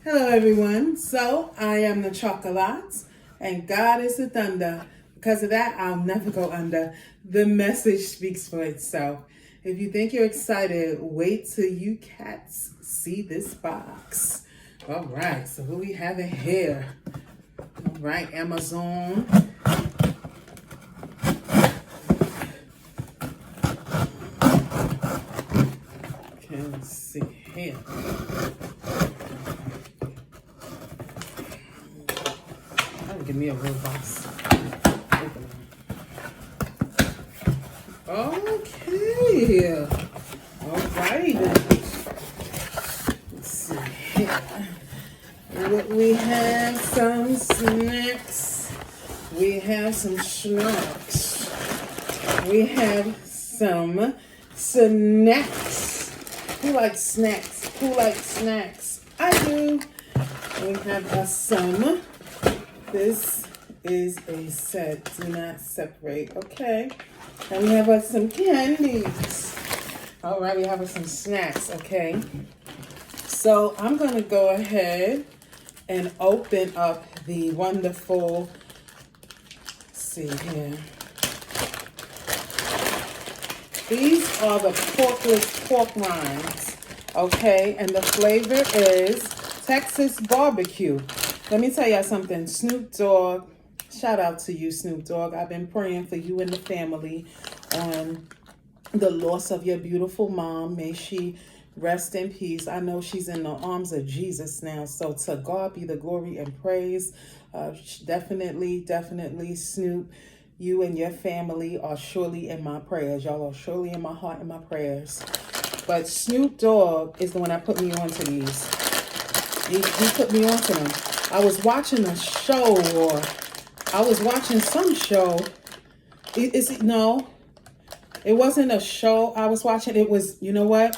Hello, everyone. So, I am the chocolate, and God is the thunder. Because of that, I'll never go under. The message speaks for itself. If you think you're excited, wait till you cats see this box. All right, so who we have in here? All right, Amazon. Let's see here. Give me a real box. Okay. All right. Let's see here. We have some snacks. We have some schnapps. We have some snacks. Who likes snacks? Who likes snacks? I do. We have some. This is a set. Do not separate. Okay. And we have some candies. All right. We have some snacks. Okay. So I'm going to go ahead and open up the wonderful. Let's see here. These are the porkless pork rinds. Okay. And the flavor is Texas barbecue. Let me tell y'all something. Snoop Dogg, shout out to you, Snoop Dogg. I've been praying for you and the family on the loss of your beautiful mom. May she rest in peace. I know she's in the arms of Jesus now. So to God be the glory and praise. Definitely, Snoop, you and your family are surely in my prayers. Y'all are surely in my heart and my prayers. But Snoop Dogg is the one that put me onto these. He put me onto them. I was watching a show, or I was watching some show. No, it wasn't a show I was watching. It was, you know what?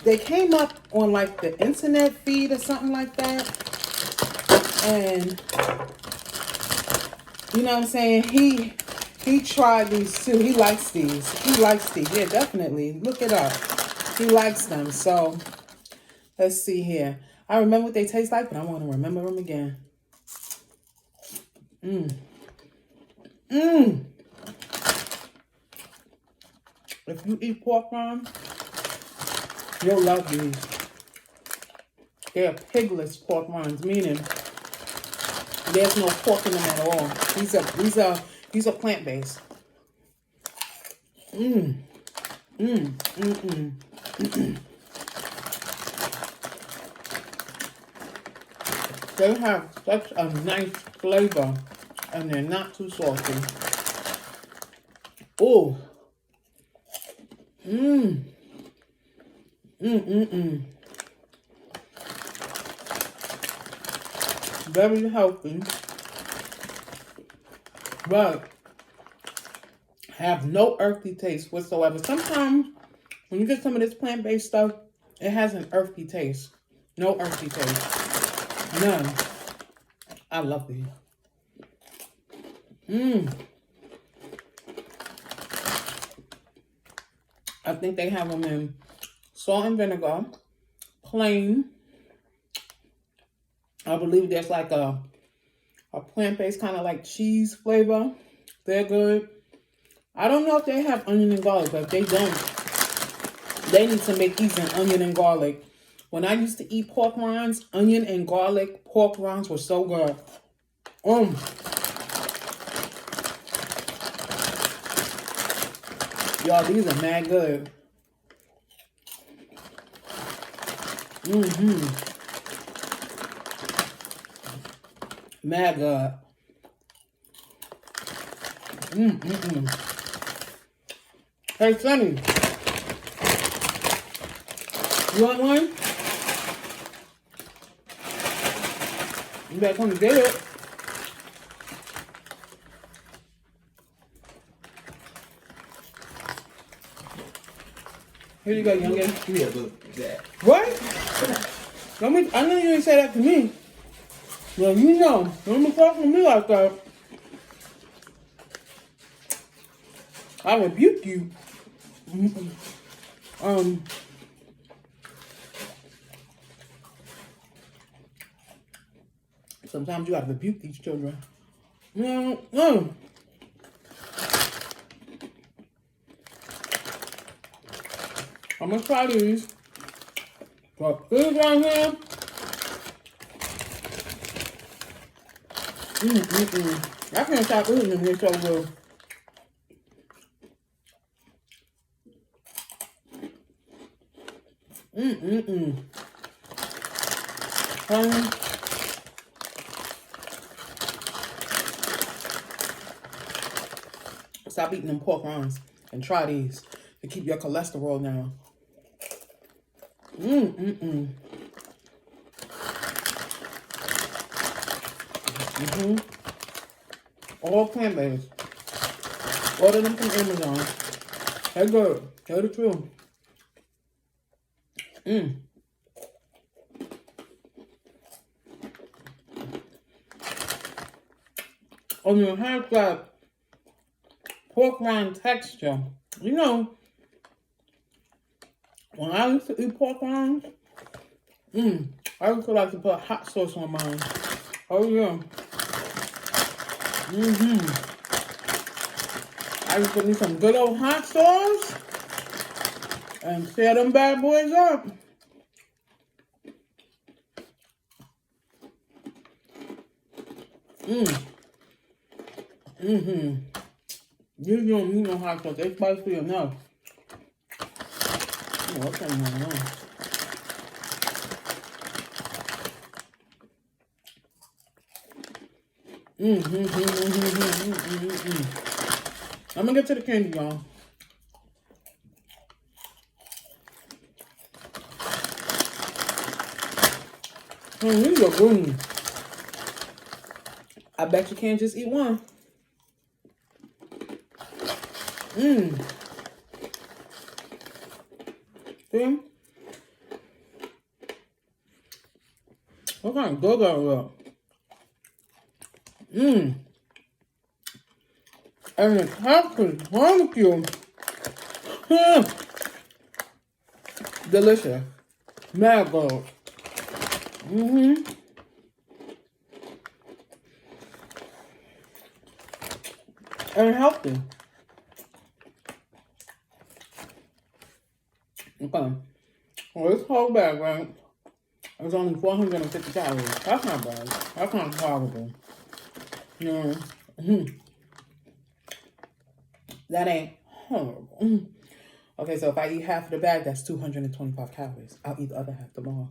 They came up on like the internet feed or something like that. And, you know what I'm saying? He tried these too. He likes these. Yeah, definitely. Look it up. He likes them. So, let's see here. I remember what they taste like, but I want to remember them again. If you eat pork rinds, you'll love these. They're pigless pork rinds, meaning there's no pork in them at all. These are plant-based. They have such a nice flavor, and they're not too salty. Oh. Very healthy, but have no earthy taste whatsoever. Sometimes when you get some of this plant-based stuff, it has an earthy taste. No earthy taste. None. I love these. I think they have them in salt and vinegar, plain. I believe there's like a plant-based kind of like cheese flavor. They're good. I don't know if they have onion and garlic, but if they don't, they need to make these in onion and garlic. When I used to eat pork rinds, onion and garlic pork rinds were so good. Y'all, these are mad good. Mad good. Hey, Sonny. You want one? You better come and get it. Here you go, youngin. Yeah, look at that. What? I know you didn't say that to me. Well, you know. Don't be talking to me like that. I rebuke you. Sometimes you gotta rebuke these children. Mm-mm. I'm gonna try these. Got these right here. I can't stop eating them. They're so good. Stop eating them pork rinds and try these to keep your cholesterol down. All plant-based. Order them from Amazon. They're good. They're the truth. On your have that pork rind texture. You know, when I used to eat pork rinds, I used to like to put hot sauce on mine. Oh yeah. I used to put me some good old hot sauce and tear them bad boys up. You don't need no hot sauce. They spicy enough. Oh, what's going on? I'm gonna get to the candy, y'all. These are good. I bet you can't just eat one. See? What kind of good are that? And the Texas barbecue. Delicious. Mad good. And healthy. Okay. Well, this whole bag, right? It's only 450 calories. That's not bad. That's not horrible. You know? That ain't horrible. Okay, so if I eat half of the bag, that's 225 calories. I'll eat the other half tomorrow.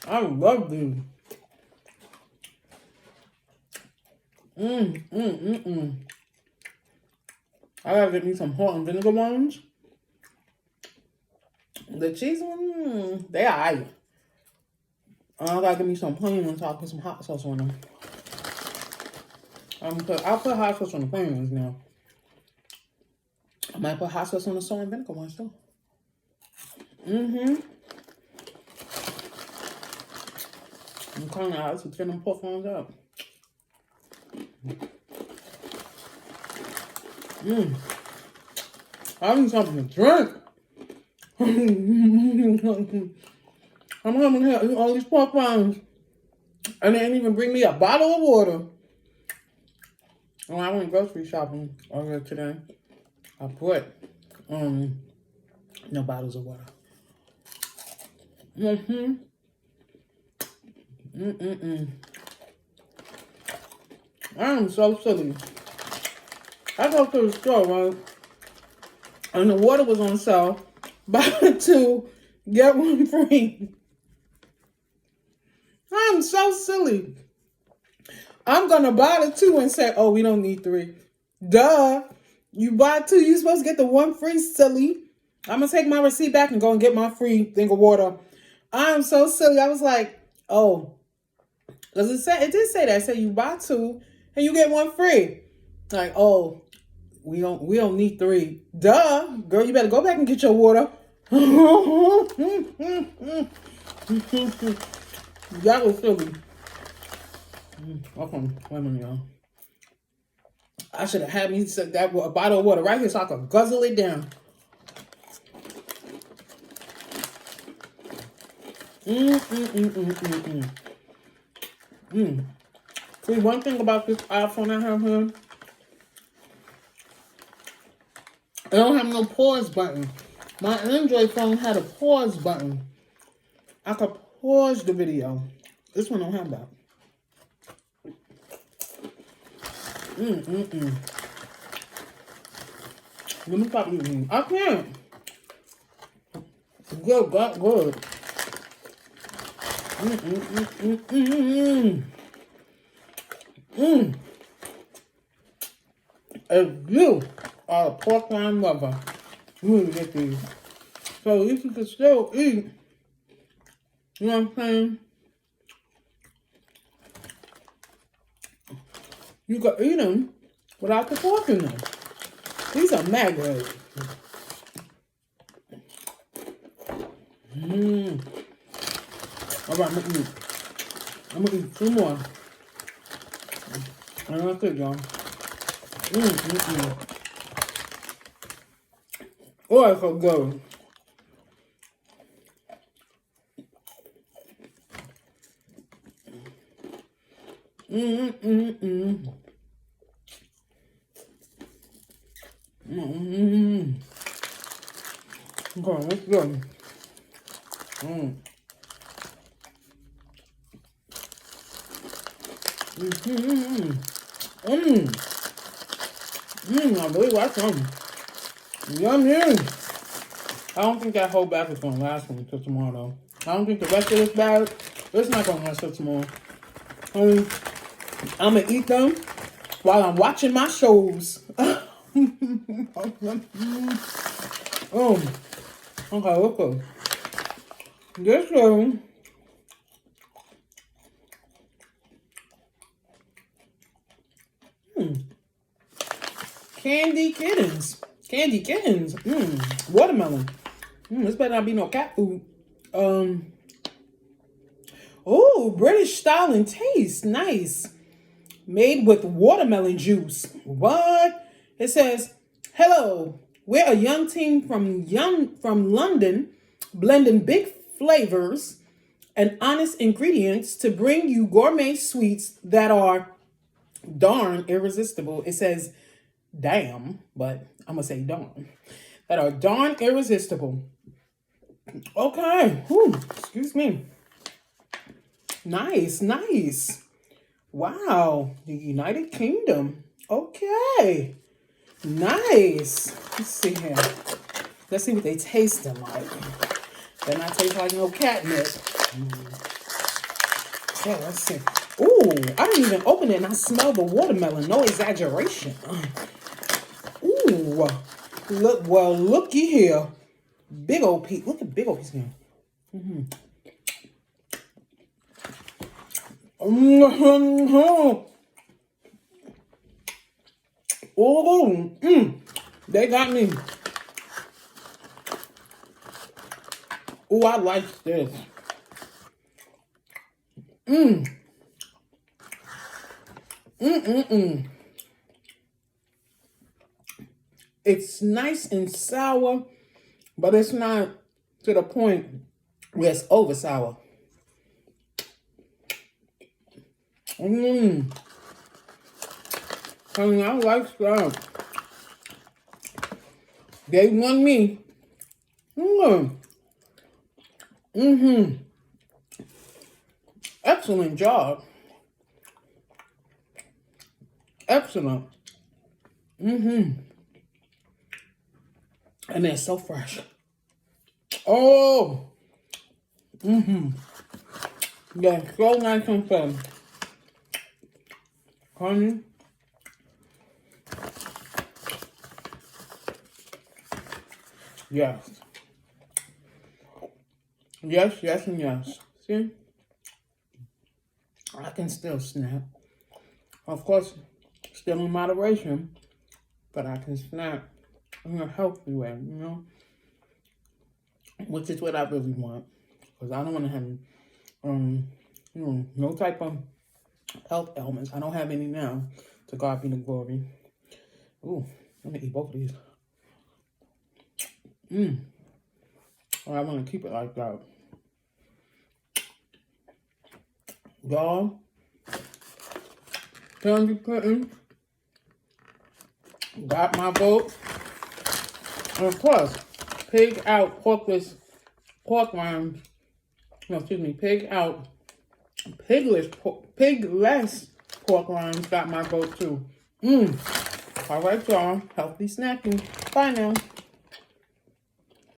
I love these. I gotta get me some salt and vinegar ones. The cheese one, they are aight. I gotta get me some plain ones so I'll put some hot sauce on them. I'll put hot sauce on the plain ones now. I might put hot sauce on the salt and vinegar ones too. I'm calling out to turn them pork rinds up. I need something to drink. I'm coming here eat all these pork rinds, and they didn't even bring me a bottle of water. When I went grocery shopping earlier today, I put no bottles of water. I am so silly. I go to the store, right? And the water was on sale. Buy 2, get 1 free. I'm so silly. I'm gonna buy the 2 and say, oh, we don't need 3. Duh. You buy 2, you supposed to get the 1 free, silly. I'm gonna take my receipt back and go and get my free thing of water. I'm so silly. I was like, oh. Because it did say that. It said you buy 2 and you get 1 free. Like, oh, we don't need 3. Duh. Girl, you better go back and get your water. That was silly. Okay, wait a minute, y'all. I should have had me that a bottle of water right here so I could guzzle it down. See, one thing about this iPhone I have here, I don't have no pause button. My Android phone had a pause button. I could pause the video. This one don't have that. Let me stop eating. I can't. Good, got good. If you are a pork rind lover, you need to get these. So at least you can still eat. You know what I'm saying? You can eat them without the pork in them. These are maggots. All right, I'm gonna eat 2 more. And that's it, y'all. Oh, it's so good. Okay, let's go. I really like them. Yummy. I don't think that whole bag is going to last me until tomorrow, though. I don't think the rest of this bag, it's not going to last till tomorrow. I'm going to eat them while I'm watching my shows. Okay, let's go. This one. Candy Kittens. Candy Kittens. Watermelon. This better not be no cat food. Oh, British style and taste. Nice. Made with watermelon juice. What? It says, hello. We're a young team from London, blending big flavors and honest ingredients to bring you gourmet sweets that are darn irresistible. It says damn, but I'm gonna say darn. That are darn irresistible. Okay. Whew. Excuse me. Nice, nice. Wow. The United Kingdom. Okay. Nice. Let's see here. Let's see what they tasting like. They're not taste like no catnip. Okay, let's see. Ooh, I didn't even open it and I smell the watermelon. No exaggeration. Ooh. Look, well, looky here. Big old piece. Look at big old piece here. Oh, they got me. Oh, I like this. It's nice and sour, but it's not to the point where it's over sour. Honey, I like that. They won me. Excellent job. Excellent. And they're so fresh. Oh. They're so nice and fresh. Honey. Yes. Yes, yes, and yes. See? I can still snap. Of course, still in moderation, but I can snap in a healthy way, you know? Which is what I really want. Because I don't want to have, no type of health ailments. I don't have any now, to God be the glory. Ooh, let me eat both of these. Mmm. Oh, I want to keep it like that. Y'all, Candy Kittens got my vote. And of course, pig out, pork rinds. No, excuse me, pig out, pigless pork rinds got my vote too. All right, y'all. Healthy snacking. Bye now.